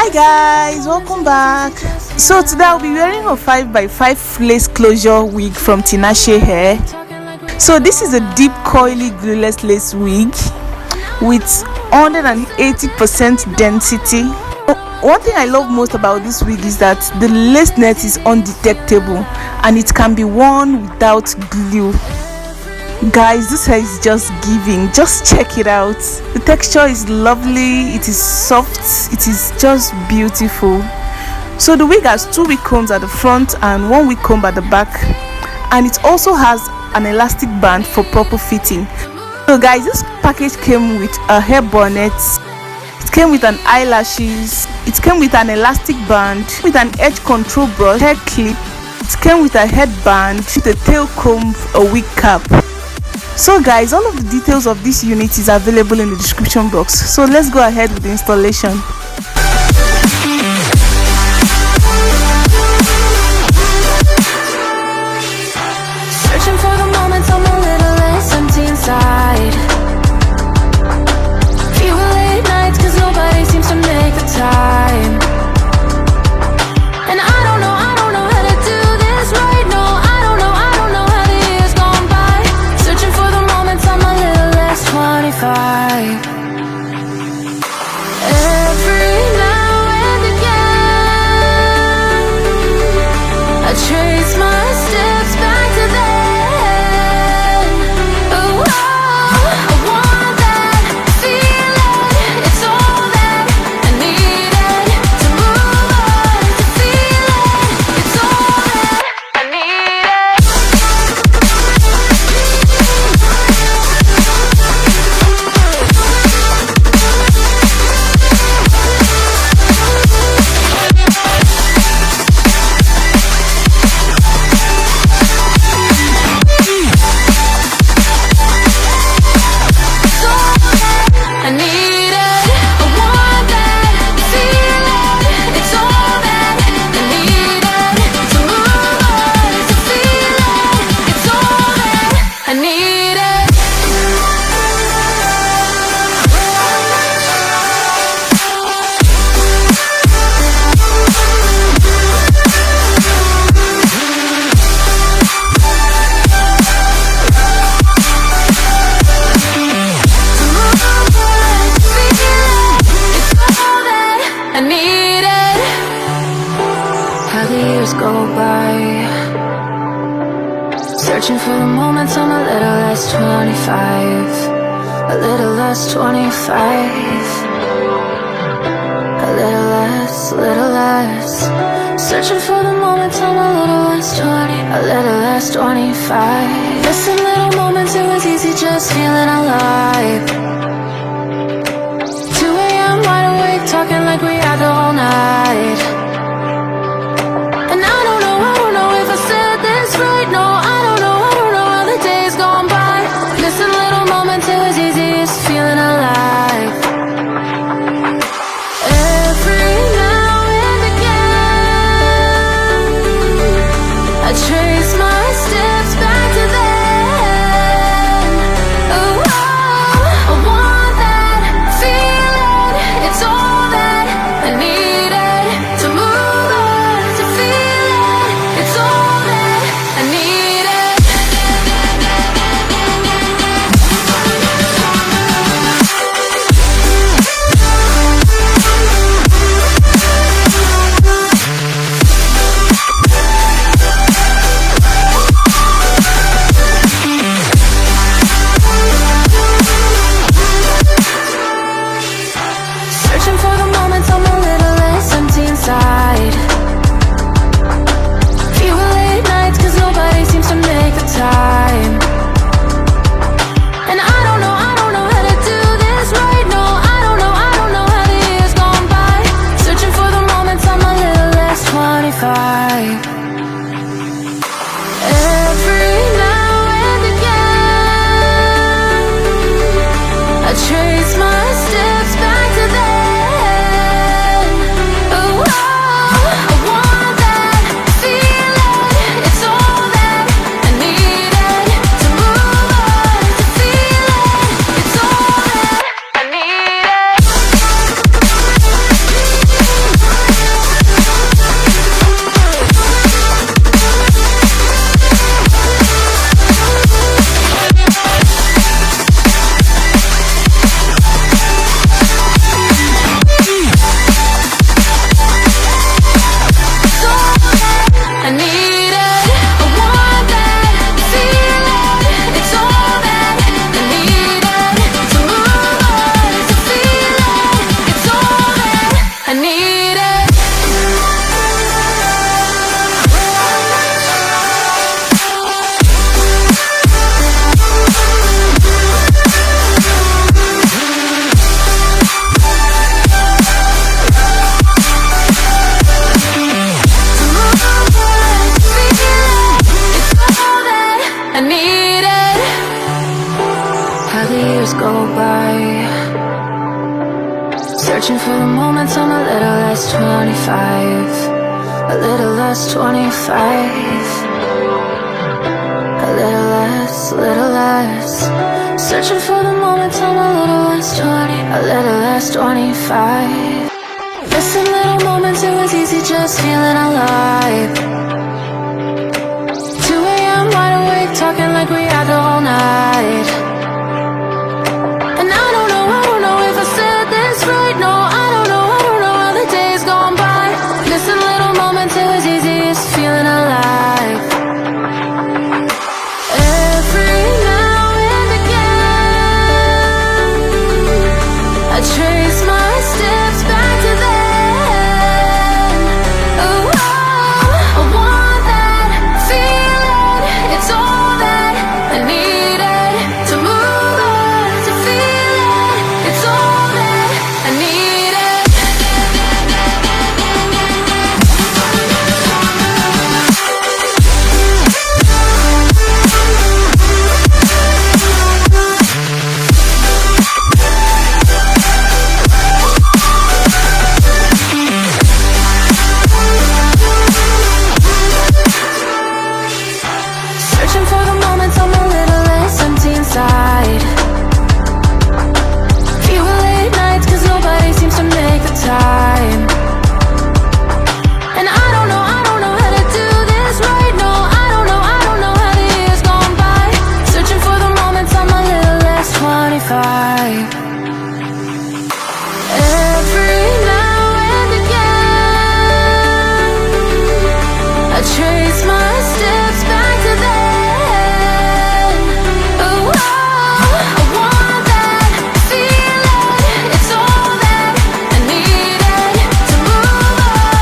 Hi guys, welcome back. So today I'll be wearing a 5x5 lace closure wig from Tinashe Hair. So this is a deep coily glueless lace wig with 180% density. One thing I love most about this wig is that the lace net is undetectable and it can be worn without glue. Guys, this hair is just giving. Just check it out. The texture is lovely, it is soft, it is just beautiful. So the wig has 2 wig combs at the front and 1 wig comb at the back, and it also has an elastic band for proper fitting. So guys, this package came with a hair bonnet, it came with an eyelashes, it came with an elastic band, with an edge control brush, hair clip, it came with a headband, with a tail comb, a wig cap. So guys, all of the details of this unit is available in the description box. So let's go ahead with the installation. Searching for the moments I'm a little less empty inside. Few late nights cause nobody seems to make the time. And I don't know how to do this right. No, I don't know how the years gone by. Searching for the moments I'm a little less 25. Every now and again I trace my steps back to then. Oh, I want that feeling. It's all that I needed to move on. To feel it. It's all that I needed. I need it. I want that feeling. It's all that I needed to move on. To feel it. It's all that I needed. I need it. How the years go by, searching for the moments I'm a little less 25. A little less 25. A little less. Searching for the moments I'm a little less 20. A little less 25. Missing little moments, it was easy just feeling alive. 2 a.m. wide awake, talking like we had the whole night. And I don't know if I said this right. No, I don't know how the days gone by. Missing little moments, it was easy, it's feeling alive. Every now and again I trace my steps back to then. Oh, I 25. A little less 25. A little less. Searching for the moment, I'm a little less 20. A little less 25. Missing little moments, it was easy just feeling alive. 2 a.m. wide awake, talking like we had the whole night.